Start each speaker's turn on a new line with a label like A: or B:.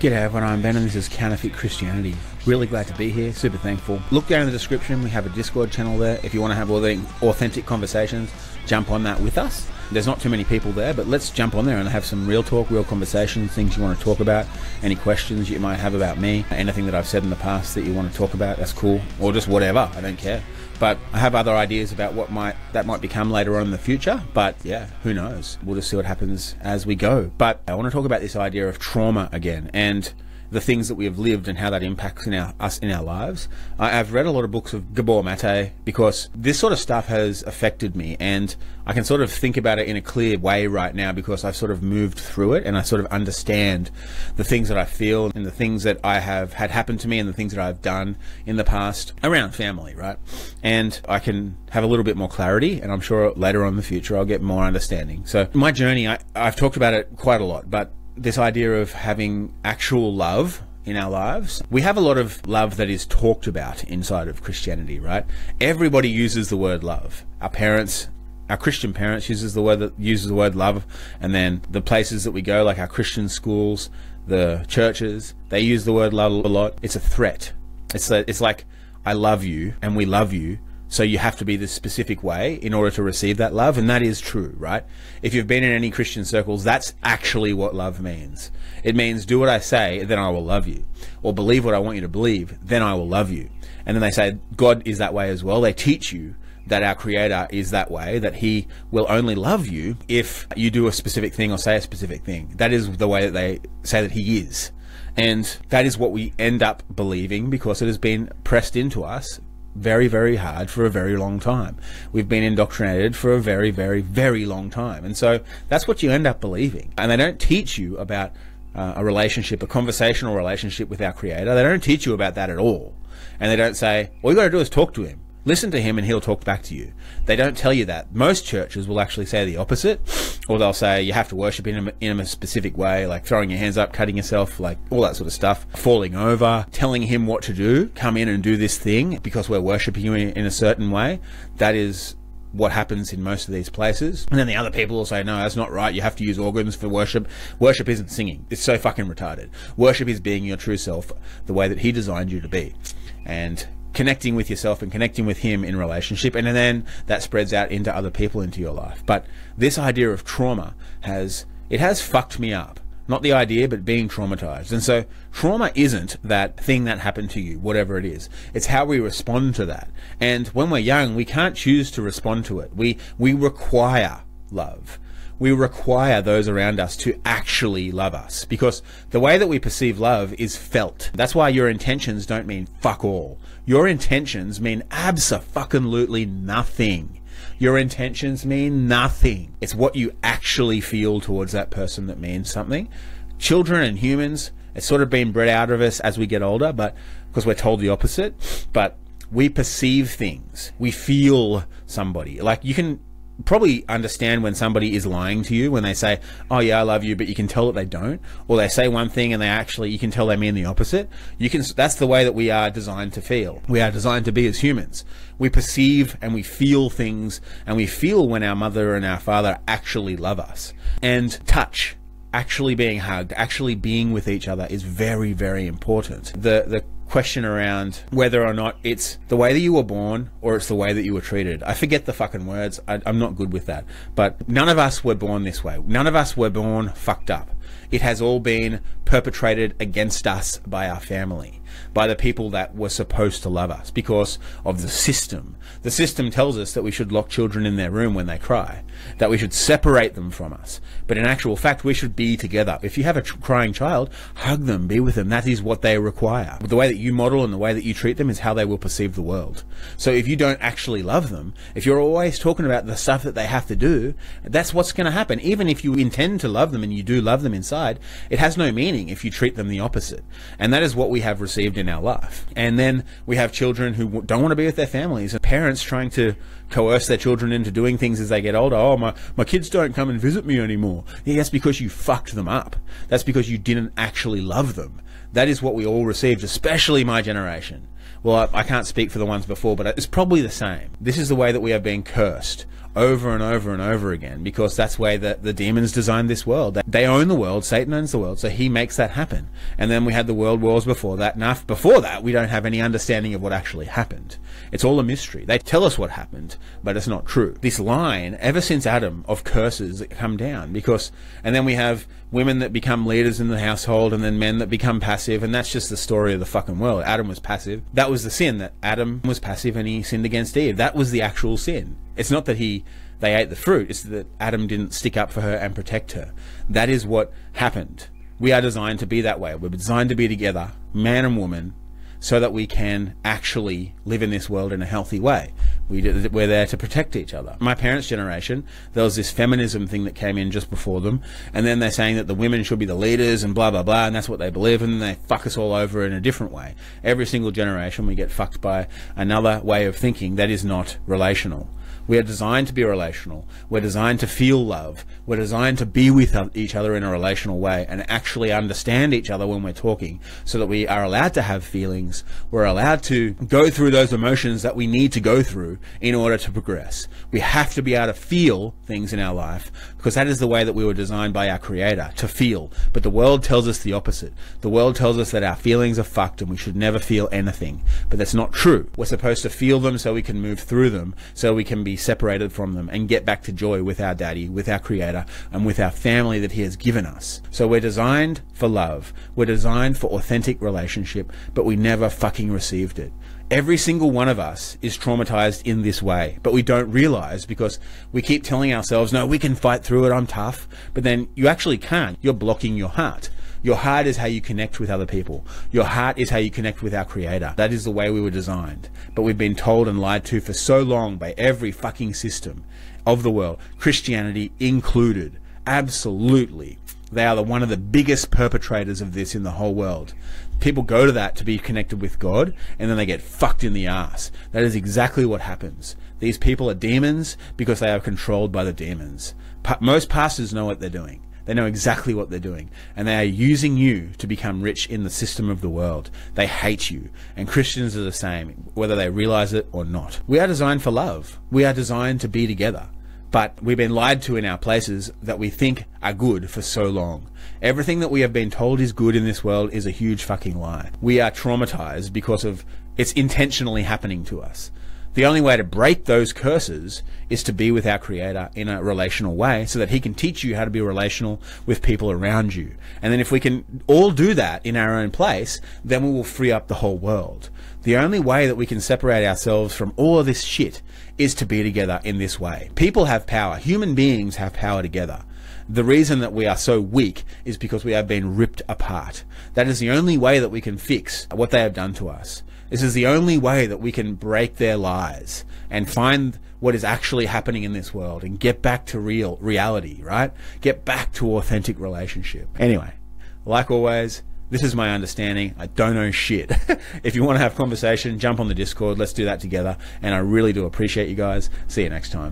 A: G'day everyone, I'm Ben and this is Counterfeit Christianity. Really glad to be here, super thankful. Look down in the description, we have a Discord channel there. If you want to have all the authentic conversations, jump on that with us. There's not too many people there, but let's jump on there and have some real talk, real conversations, things you want to talk about, any questions you might have about me, anything that I've said in the past that you want to talk about, that's cool, or just whatever, I don't care. But I have other ideas about what that might become later on in the future, but yeah, who knows? We'll just see what happens as we go. But I want to talk about this idea of trauma again, and the things that we have lived and how that impacts us in our lives. I've read a lot of books of Gabor Mate because this sort of stuff has affected me, and I can sort of think about it in a clear way right now because I've sort of moved through it and I sort of understand the things that I feel and the things that I have had happen to me and the things that I've done in the past around family, right? And I can have a little bit more clarity, and I'm sure later on in the future I'll get more understanding. So my journey, I've talked about it quite a lot, but this idea of having actual love in our lives. We have a lot of love that is talked about inside of Christianity, right? Everybody uses the word love. Our parents, our Christian parents uses the word love, and then the places that we go, like our Christian schools, the churches, they use the word love a lot. It's a threat. It's like, I love you and we love you, so you have to be this specific way in order to receive that love, and that is true, right? If you've been in any Christian circles, that's actually what love means. It means do what I say, then I will love you. Or believe what I want you to believe, then I will love you. And then they say God is that way as well. They teach you that our Creator is that way, that He will only love you if you do a specific thing or say a specific thing. That is the way that they say that He is. And that is what we end up believing because it has been pressed into us very, very hard for a very long time. We've been indoctrinated for a very, very, very long time. And so that's what you end up believing. And they don't teach you about a relationship, a conversational relationship with our Creator. They don't teach you about that at all. And they don't say, all you got to do is talk to Him. Listen to Him and He'll talk back to you. They don't tell you that. Most churches will actually say the opposite, or they'll say you have to worship in a specific way, like throwing your hands up, cutting yourself, like all that sort of stuff, falling over, telling Him what to do, come in and do this thing because we're worshiping you in a certain way. That is what happens in most of these places. And then the other people will say, no, that's not right. You have to use organs for worship. Worship isn't singing. It's so fucking retarded. Worship is being your true self, the way that He designed you to be. And connecting with yourself and connecting with Him in relationship, and then that spreads out into other people into your life. But this idea of trauma has fucked me up. Not the idea, but being traumatized. And so trauma isn't that thing that happened to you, whatever it is. It's how we respond to that. And when we're young, we can't choose to respond to it. We require love. We require those around us to actually love us, because the way that we perceive love is felt. That's why your intentions don't mean fuck all. Your intentions mean abso-fucking-lutely nothing. Your intentions mean nothing. It's what you actually feel towards that person that means something. Children and humans, it's sort of been bred out of us as we get older, but because we're told the opposite. But we perceive things. We feel somebody. Like, you can probably understand when somebody is lying to you when they say, oh yeah, I love you, but you can tell that they don't, or they say one thing and you can tell they mean the opposite. That's the way that we are designed to feel. We are designed to be as humans. We perceive and we feel things, and we feel when our mother and our father actually love us. And touch, actually being hugged, actually being with each other is very, very important. The question around whether or not it's the way that you were born or it's the way that you were treated. I forget the fucking words. I'm not good with that. But none of us were born this way. None of us were born fucked up. It has all been perpetrated against us by our family, by the people that were supposed to love us because of the system. The system tells us that we should lock children in their room when they cry, that we should separate them from us. But in actual fact, we should be together. If you have a crying child, hug them, be with them. That is what they require. The way that you model and the way that you treat them is how they will perceive the world. So if you don't actually love them, if you're always talking about the stuff that they have to do, that's what's going to happen. Even if you intend to love them and you do love them inside, it has no meaning if you treat them the opposite. And that is what we have received in our life. And then we have children who don't want to be with their families, and parents trying to coerce their children into doing things as they get older. Oh, my kids don't come and visit me anymore. Yeah, that's because you fucked them up. That's because you didn't actually love them. That is what we all received, especially my generation. Well, I can't speak for the ones before, but it's probably the same. This is the way that we are being cursed over and over and over again, because that's the way that the demons designed this world. They own the world, Satan owns the world, so he makes that happen. And then we had the world wars before that, and before that we don't have any understanding of what actually happened. It's all a mystery. They tell us what happened, but it's not true. This line, ever since Adam, of curses that come down, and then we have women that become leaders in the household, and then men that become passive, and that's just the story of the fucking world. Adam was passive. That was the sin, that Adam was passive and he sinned against Eve. That was the actual sin. It's not that they ate the fruit, it's that Adam didn't stick up for her and protect her. That is what happened. We are designed to be that way. We're designed to be together, man and woman, so that we can actually live in this world in a healthy way. We're there to protect each other. My parents' generation, there was this feminism thing that came in just before them, and then they're saying that the women should be the leaders and blah, blah, blah, and that's what they believe, and then they fuck us all over in a different way. Every single generation we get fucked by another way of thinking that is not relational. We are designed to be relational. We're designed to feel love. We're designed to be with each other in a relational way and actually understand each other when we're talking, so that we are allowed to have feelings. We're allowed to go through those emotions that we need to go through in order to progress. We have to be able to feel things in our life, because that is the way that we were designed by our Creator, to feel. But the world tells us the opposite. The world tells us that our feelings are fucked and we should never feel anything. But that's not true. We're supposed to feel them so we can move through them, so we can be separated from them and get back to joy with our Daddy, with our Creator, and with our family that He has given us. So we're designed for love. We're designed for authentic relationship, but we never fucking received it. Every single one of us is traumatized in this way, but we don't realize, because we keep telling ourselves, no, we can fight through it, I'm tough. But then you actually can't. You're blocking your heart. Your heart is how you connect with other people. Your heart is how you connect with our Creator. That is the way we were designed. But we've been told and lied to for so long by every fucking system of the world, Christianity included. Absolutely. They are one of the biggest perpetrators of this in the whole world. People go to that to be connected with God, and then they get fucked in the ass. That is exactly what happens. These people are demons because they are controlled by the demons. Most pastors know what they're doing. They know exactly what they're doing, and they are using you to become rich in the system of the world. They hate you, and Christians are the same, whether they realize it or not. We are designed for love. We are designed to be together. But we've been lied to in our places that we think are good for so long. Everything that we have been told is good in this world is a huge fucking lie. We are traumatized because of it's intentionally happening to us. The only way to break those curses is to be with our Creator in a relational way, so that He can teach you how to be relational with people around you. And then if we can all do that in our own place, then we will free up the whole world. The only way that we can separate ourselves from all of this shit is to be together in this way. People have power. Human beings have power together. The reason that we are so weak is because we have been ripped apart. That is the only way that we can fix what they have done to us. This is the only way that we can break their lies and find what is actually happening in this world and get back to reality, right? Get back to authentic relationship. Anyway, like always, this is my understanding. I don't know shit. If you want to have conversation, jump on the Discord. Let's do that together. And I really do appreciate you guys. See you next time.